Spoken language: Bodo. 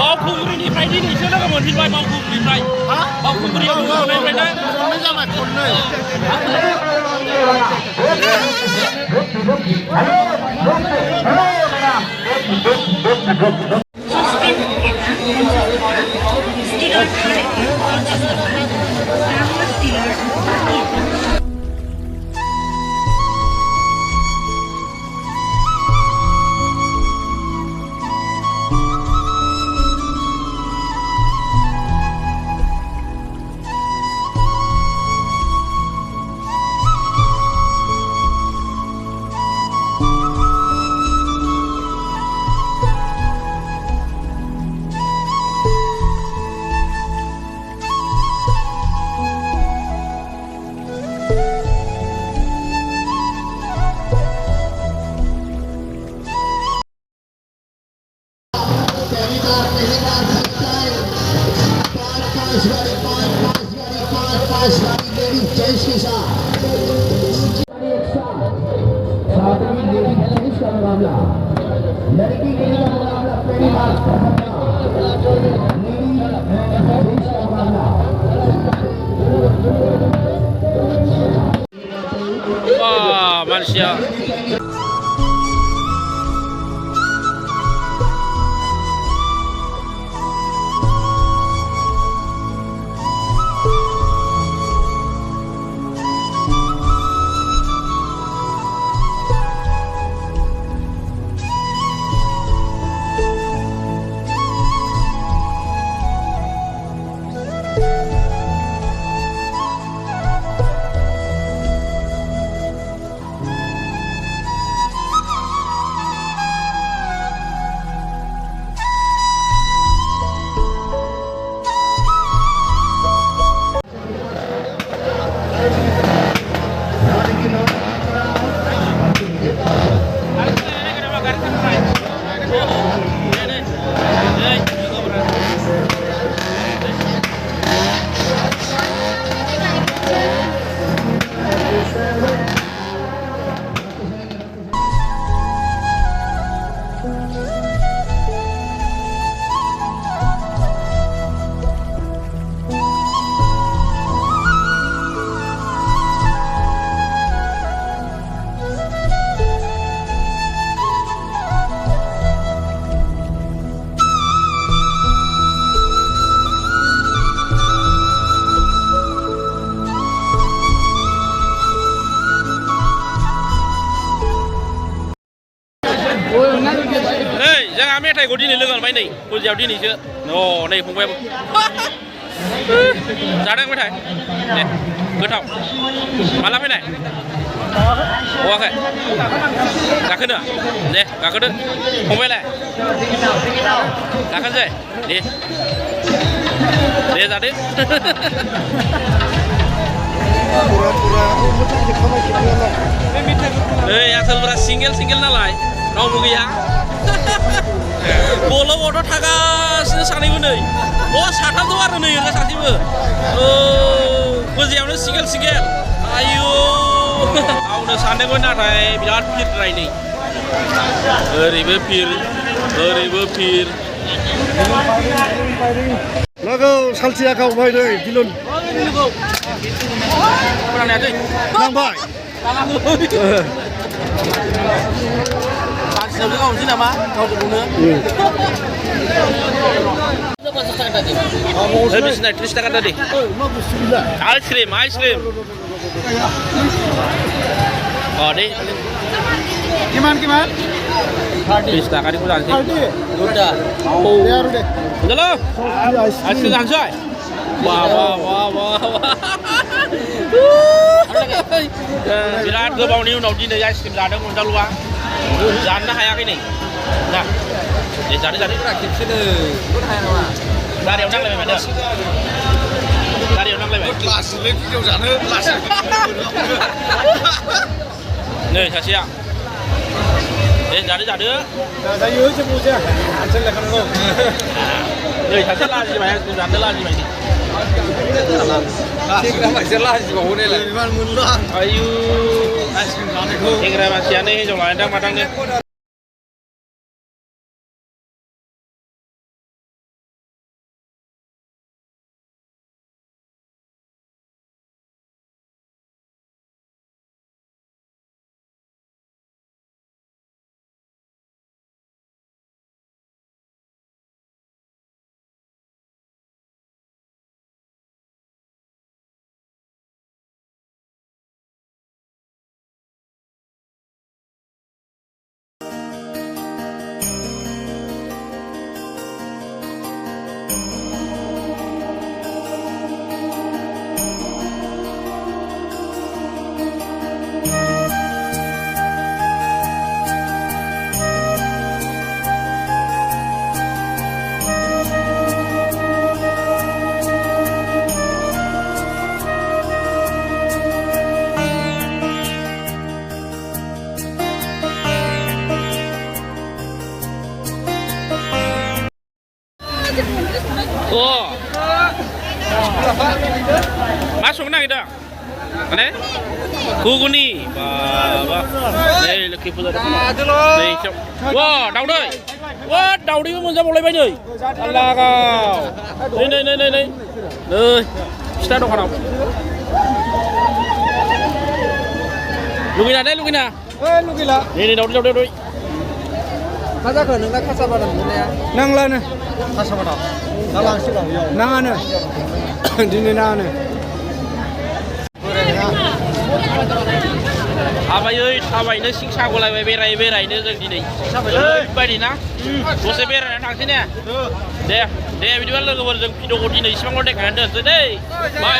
बावखुंग्रिनिफ्राय दिनैसो लोगो मोनफिनबाय बावखुंग्रिनिफ्राय बावखुंग्रियाव लोगो मोननायनिफ्राय ना खननै जाबाय खननै Wah, manusia. जोंहा मेथाइखौ दिनै लोगो मोनबाय नै फुजायाव दिनैसो नै फंबायाबो जादों मेथाइ दे गोथाव माला फैनाय बावाखै गाखोनो दे गाखोदो फंबायलाय गाखोनोसै दे जादो आसोलफोरा सिंगेल नालाय रावबो गैया बल'आवथ' थागासिनो सानैबो नै साथाम दं आरो नै ओरैनो सासेबो फुजायावनो सिंगेल आयु गावनो सानदोंमोन नाथाय बिराद भिरद्राय नै ओरैबो भिर लोगो सालथिया गावबाय नै बिलुन नांबाय Sebelum kau sini nama kau guna. Habis naik 30 taka tadi. Ice cream. Oh deh. Gimana? 30 taka di pulang sih. Udah. Biar deh. Udah lo. Ice cream langsung. Wah. Birat gobaw ni unaw di na ice cream ladang undang luar. जानना हायाखै नै ना दे जादो खेबसेनो गारियाव नांलायबाय माथो गारियाव नांलायबाय लासैलै भिडिअ जानो लासै नै सासेया दे जादो जायो जेबो जाया आनसेल लेखानांगौ नै सासे लाजिबाय जानो लाजिबाय नै सेंग्रा मानसिया लाजिबावो नालाय आयु सेंग्रा मानसियानो हिनजाव लायदां मादांनो अ मा संनो नागिरदों माने घुगुनि बाबा नै लोखि फुजा नै वा दाउदै वा दाउदैबो मोनजाबावलायबाय नै आल्ला गाव नै फिथा दखानाव लुगैना दे लुगैना लुगैला नै दाउदै मा जाखो नोंना खासा बादाम मोननाया नांलानो खासा बादाम दा लांसिगौ नाङानो दिनै नाङानो थाबायनो सिं सागलायबाय बेरायनो जों दिनै ओरैबायदि ना दसे बेरायनानै थांसै ने दे बिदिबा लोगोफोर जों भिडिअखौ दिनै इसिबांल' देखायनानै दोनसै दै बाय